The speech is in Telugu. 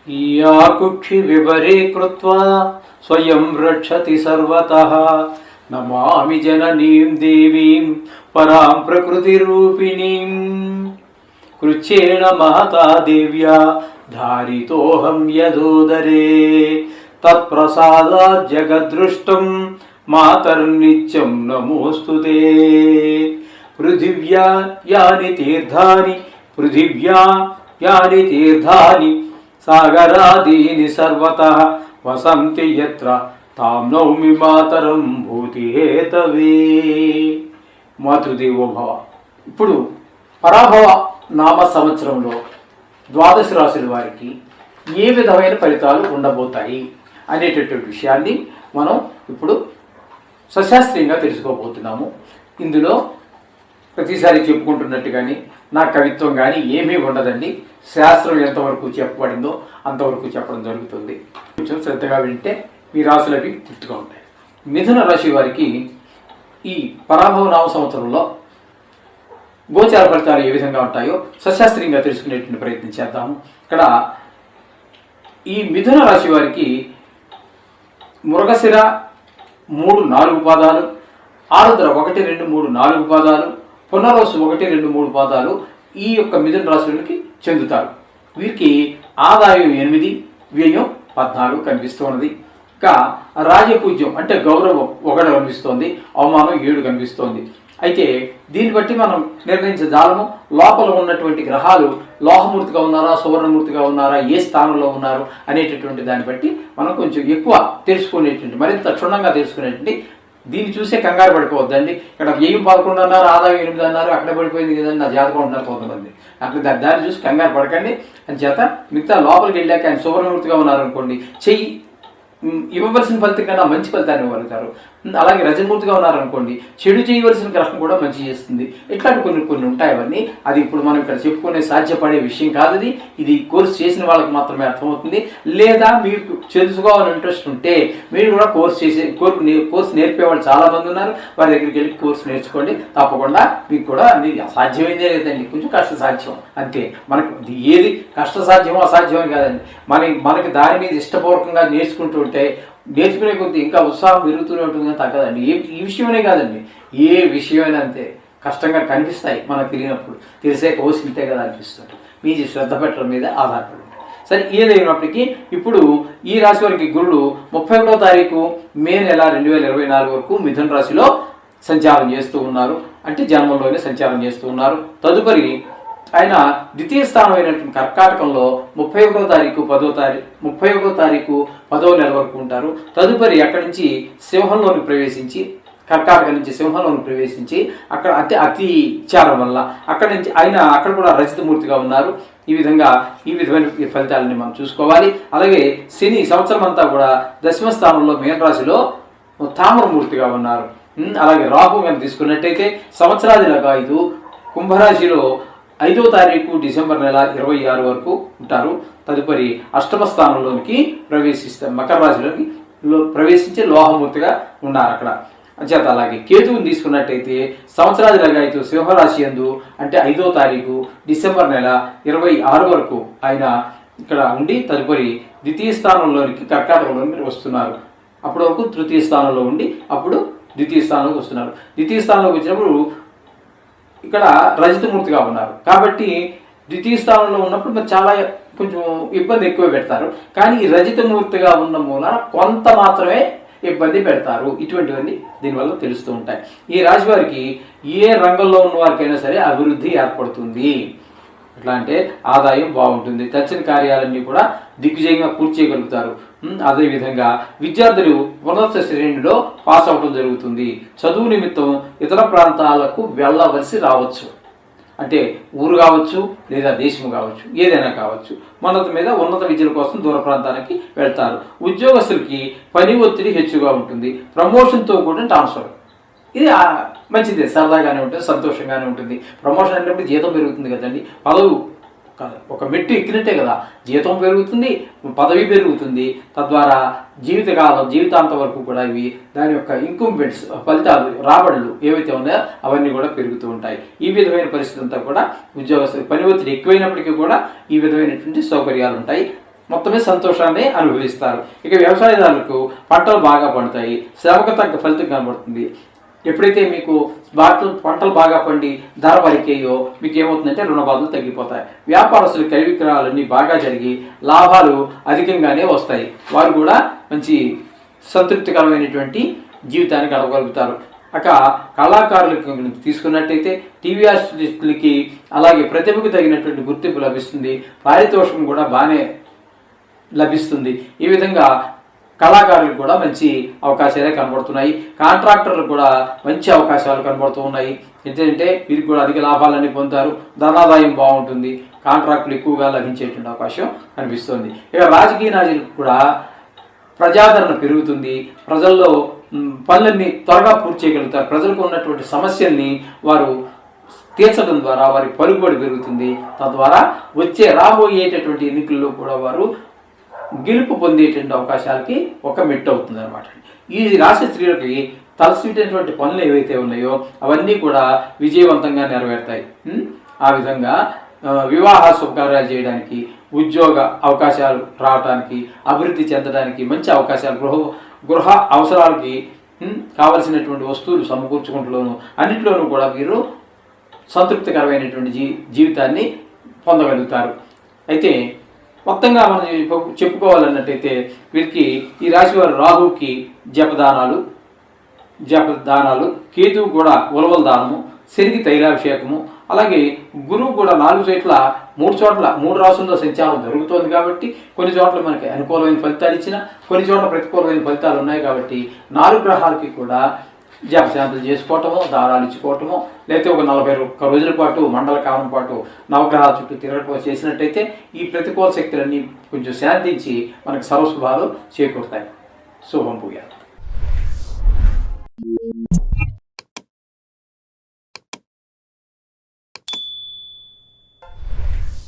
याकुक्षि विवरे कृत्वा स्वयं रक्षति सर्वतः नमामि जननीं देवीं परां प्रकृतिरूपिणीं कृच्छ्रेण महता देव्या धारितोऽहं यदोदरे तत्प्रसादात् जगद्दृष्टं मातर्नित्यं नमोऽस्तुते। पृथिव्या यानि तीर्थानि सागरादीनि सर्वतः वसन्ति यत्र तां नौमि मातरं भूतिहेतवे। మాతృదేవోభవ. ఇప్పుడు పరాభవ నామ సంవత్సరంలో ద్వాదశ రాశుల వారికి ఏ విధమైన ఫలితాలు ఉండబోతాయి అనేటటువంటి విషయాన్ని మనం ఇప్పుడు సశాస్త్రీయంగా తెలుసుకోబోతున్నాము. ఇందులో ప్రతిసారి చెప్పుకుంటున్నట్టు కానీ నా కవిత్వం కానీ ఏమీ ఉండదండి. శాస్త్రం ఎంతవరకు చెప్పబడిందో అంతవరకు చెప్పడం జరుగుతుంది. కొంచెం శ్రద్ధగా వింటే మీ రాశులవి గుర్తుగా ఉంటాయి. మిథున రాశి వారికి ఈ పరాభవ నామ సంవత్సరంలో గోచార ఫలితాలు ఏ విధంగా ఉంటాయో సశాస్త్రీయంగా తెలుసుకునేటువంటి ప్రయత్నం చేద్దాము. ఇక్కడ ఈ మిథున రాశి వారికి మృగశిర 3-4 పాదాలు, ఆరుద్ర 1, 2, 3, 4 పాదాలు, పునర్వసు 1, 2, 3 పాదాలు ఈ యొక్క మిథున రాశులకి చెందుతారు. వీరికి ఆదాయం 8, వ్యయం 14 కనిపిస్తున్నది. ఇంకా రాజపూజ్యం అంటే గౌరవం 1 కనిపిస్తోంది, అవమానం 7 కనిపిస్తోంది. అయితే దీన్ని బట్టి మనం నిర్ణయించే జాలము లోపల ఉన్నటువంటి గ్రహాలు లోహమూర్తిగా ఉన్నారా సువర్ణమూర్తిగా ఉన్నారా ఏ స్థానంలో ఉన్నారు అనేటటువంటి దాన్ని బట్టి మనం కొంచెం ఎక్కువ తెలుసుకునేటువంటి మరింత క్షుణ్ణంగా తెలుసుకునేటువంటి దీన్ని చూసే కంగారు పడిపోవద్దండి. ఇక్కడ వ్యయం 11 అన్నారు, ఆదాయం 8 అన్నారు, అక్కడ పడిపోయింది కదండి నా జాతకం ఉంటున్నారు కొంతమంది. అక్కడ దాన్ని చూసి కంగారు పడకండి. అని చేత మిగతా లోపలికి వెళ్ళాక ఆయన సువర్ణమూర్తిగా ఉన్నారనుకోండి, చెయ్యి ఇవ్వవలసిన ఫలితం కన్నా మంచి ఫలితాన్ని ఇవ్వగలుగుతారు. అలాగే రజమూర్తిగా ఉన్నారనుకోండి, చెడు చేయవలసిన గ్రహం కూడా మంచి చేస్తుంది. ఇట్లాంటి కొన్ని ఉంటాయి. అవన్నీ అది ఇప్పుడు మనం ఇక్కడ చెప్పుకునే సాధ్యపడే విషయం కాదు. ఇది కోర్సు చేసిన వాళ్ళకి మాత్రమే అర్థమవుతుంది. లేదా మీకు తెలుసుకోవాలని ఇంట్రెస్ట్ ఉంటే మీరు కూడా కోర్సు నేర్పే వాళ్ళు చాలా మంది ఉన్నారు. వారి దగ్గరికి వెళ్ళి కోర్సు నేర్చుకోండి. తప్పకుండా మీకు కూడా అన్ని సాధ్యమైందే లేదండి, కొంచెం కష్టసాధ్యం అంతే. మనకు ఏది కష్టసాధ్యమో అసాధ్యమని కాదండి, మనకి దాని మీద ఇష్టపూర్వకంగా నేర్చుకుంటూ ఉంటే నేర్చుకునే కొద్ది ఇంకా ఉత్సాహం పెరుగుతూనే ఉంటుంది, తగ్గదండి. ఈ విషయమనే కాదండి, ఏ విషయమైనా అంతే కష్టంగా కనిపిస్తాయి మనకు తెలియనప్పుడు. తెలిసే కోసింతే కదా అనిపిస్తుంది. మీ శ్రద్ధ పెట్టడం మీద ఆధారపడి ఉంటుంది. సరే, ఏదైనప్పటికీ ఇప్పుడు ఈ రాశి వారికి గురుడు 31వ తారీఖు మే నెల 2024 వరకు మిథున రాశిలో సంచారం చేస్తూ ఉన్నారు. అంటే జన్మంలోనే సంచారం చేస్తూ ఉన్నారు. తదుపరి ఆయన ద్వితీయ స్థానమైనటువంటి కర్కాటకంలో 31వ తారీఖు 10వ నెల వరకు ఉంటారు. తదుపరి అక్కడి నుంచి సింహంలోకి ప్రవేశించి కర్కాటక నుంచి సింహంలోకి ప్రవేశించి అక్కడ అతిచారం వల్ల అక్కడి నుంచి ఆయన అక్కడ కూడా రజితమూర్తిగా ఉన్నారు. ఈ విధమైన ఫలితాలని మనం చూసుకోవాలి. అలాగే శని సంవత్సరం అంతా కూడా 10వ స్థానంలో మీన రాశిలో తామ్రమూర్తిగా ఉన్నారు. అలాగే రాహు కనుక తీసుకున్నట్టయితే సంవత్సరాదిలాగా 5 కుంభరాశిలో 5వ తారీఖు డిసెంబర్ నెల 26 వరకు ఉంటారు. తదుపరి అష్టమ స్థానంలోనికి మకర రాశిలోకి ప్రవేశించే లోహమూర్తిగా ఉన్నారు అక్కడ. అంచేత అలాగే కేతువుని తీసుకున్నట్టయితే సంవత్సరాదిలాగా సింహరాశి యందు అంటే 5వ తారీఖు డిసెంబర్ నెల 26 వరకు ఆయన ఇక్కడ ఉండి తదుపరి ద్వితీయ స్థానంలోనికి కర్కాటకంలోకి వస్తున్నారు. అప్పటి వరకు తృతీయ స్థానంలో ఉండి అప్పుడు ద్వితీయ స్థానంలోకి వస్తున్నారు. ద్వితీయ స్థానంలోకి వచ్చినప్పుడు ఇక్కడ రజితమూర్తిగా ఉన్నారు కాబట్టి ద్వితీయ స్థానంలో ఉన్నప్పుడు మరి చాలా కొంచెం ఇబ్బంది ఎక్కువ పెడతారు. కానీ ఈ రజితమూర్తిగా ఉన్న మూలన కొంత మాత్రమే ఇబ్బంది పెడతారు. ఇటువంటివన్నీ దీనివల్ల తెలుస్తూ ఉంటాయి. ఈ రాశి వారికి ఏ రంగంలో ఉన్న వారికైనా సరే అభివృద్ధి ఏర్పడుతుంది. ఎట్లా అంటే ఆదాయం బాగుంటుంది, తక్షణ కార్యాలన్నీ కూడా దిగ్విజయంగా పూర్తి చేయగలుగుతారు. అదేవిధంగా విద్యార్థులు ఉన్నత శ్రేణిలో పాస్ అవడం జరుగుతుంది. చదువు నిమిత్తం ఇతర ప్రాంతాలకు వెళ్ళవలసి రావచ్చు. అంటే ఊరు కావచ్చు లేదా దేశం కావచ్చు, ఏదైనా కావచ్చు. ఉన్నత విద్యల కోసం దూర ప్రాంతానికి వెళ్తారు. ఉద్యోగస్తులకి పని ఒత్తిడి హెచ్చుగా ఉంటుంది. ప్రమోషన్తో కూడిన ట్రాన్స్ఫర్, ఇది మంచిదే, సరదాగానే ఉంటుంది, సంతోషంగానే ఉంటుంది. ప్రమోషన్ అనేటప్పుడు జీతం పెరుగుతుంది కదండి, పదవి ఒక మెట్టు ఎక్కినట్టే కదా, జీతం పెరుగుతుంది, పదవి పెరుగుతుంది. తద్వారా జీవితాంతం వరకు కూడా ఇవి దాని యొక్క ఇంక్రిమెంట్స్ ఫలితాలు రాబడులు ఏవైతే ఉన్నాయో అవన్నీ కూడా పెరుగుతూ ఉంటాయి. ఈ విధమైన పరిస్థితి అంతా కూడా ఉద్యోగస్తులు పని ఒత్తిడి ఎక్కువైనప్పటికీ కూడా ఈ విధమైనటువంటి సౌకర్యాలు ఉంటాయి. మొత్తమే సంతోషాన్ని అనుభవిస్తారు. ఇక వ్యవసాయదారులకు పంటలు బాగా పండుతాయి, శ్రమకు తగ్గ ఫలితం కనబడుతుంది. ఎప్పుడైతే మీకు పంటలు బాగా పండి ధర వరికేయో మీకు ఏమవుతుందంటే రుణ బాధలు తగ్గిపోతాయి. వ్యాపారస్తులు క్రయ విక్రయాలన్నీ బాగా జరిగి లాభాలు అధికంగానే వస్తాయి. వారు కూడా మంచి సంతృప్తికరమైనటువంటి జీవితాన్ని గడపగలుగుతారు. అక కళాకారులకు తీసుకున్నట్టయితే టీవీ ఆర్టిస్టులకి అలాగే ప్రతిభకు తగినటువంటి గుర్తింపు లభిస్తుంది, పారితోషికం కూడా బాగానే లభిస్తుంది. ఈ విధంగా కళాకారులకు కూడా మంచి అవకాశాలే కనబడుతున్నాయి. కాంట్రాక్టర్లకు కూడా మంచి అవకాశాలు కనబడుతూ ఉన్నాయి. ఎందుకంటే వీరికి కూడా అధిక లాభాలన్నీ పొందుతారు, ధనాదాయం బాగుంటుంది, కాంట్రాక్టులు ఎక్కువగా లభించేటువంటి అవకాశం కనిపిస్తుంది. ఇక రాజకీయ నాయకులకు కూడా ప్రజాదరణ పెరుగుతుంది, ప్రజల్లో పనులన్నీ త్వరగా పూర్తి చేయగలుగుతారు. ప్రజలకు ఉన్నటువంటి సమస్యల్ని వారు తీర్చడం ద్వారా వారి పలుకుబడి పెరుగుతుంది. తద్వారా రాబోయేటటువంటి ఎన్నికల్లో కూడా వారు గెలుపు పొందేటువంటి అవకాశాలకి ఒక మెట్టు అవుతుంది అనమాట. ఈ రాశి స్త్రీలకి తలసినటువంటి పనులు ఏవైతే ఉన్నాయో అవన్నీ కూడా విజయవంతంగా నెరవేరుతాయి. ఆ విధంగా వివాహ శుభకార్యాలు చేయడానికి, ఉద్యోగ అవకాశాలు రావడానికి, అభివృద్ధి చెందడానికి మంచి అవకాశాలు, గృహ అవసరాలకి కావలసినటువంటి వస్తువులు సమకూర్చుకుంటూను అన్నింటిలోనూ కూడా వీరు సంతృప్తికరమైనటువంటి జీవితాన్ని పొందగలుగుతారు. అయితే మొత్తంగా మనం చెప్పుకోవాలన్నట్టయితే వీరికి ఈ రాశి వారు రాహుకి జపదానాలు, కేతువు కూడా ఉలవల దానము, శనికి తైలాభిషేకము, అలాగే గురువు కూడా 4 చోట్ల 3 రాసుల్లో సంచారం జరుగుతోంది కాబట్టి కొన్ని చోట్ల మనకి అనుకూలమైన ఫలితాలు ఇచ్చిన, కొన్ని చోట్ల ప్రతికూలమైన ఫలితాలు ఉన్నాయి కాబట్టి 4 గ్రహాలకి కూడా జపశాంతులు చేసుకోవటమో, దారాలు ఇచ్చుకోవటమో, లేకపోతే ఒక 41 రోజుల పాటు మండల కాలం పాటు నవగ్రహాల చుట్టూ తిరగటం చేసినట్టయితే ఈ ప్రతికూల శక్తులన్నీ కొంచెం శాంతించి మనకు సర్వశుభాలు చేకూరుతాయి. శుభం భూయాత్.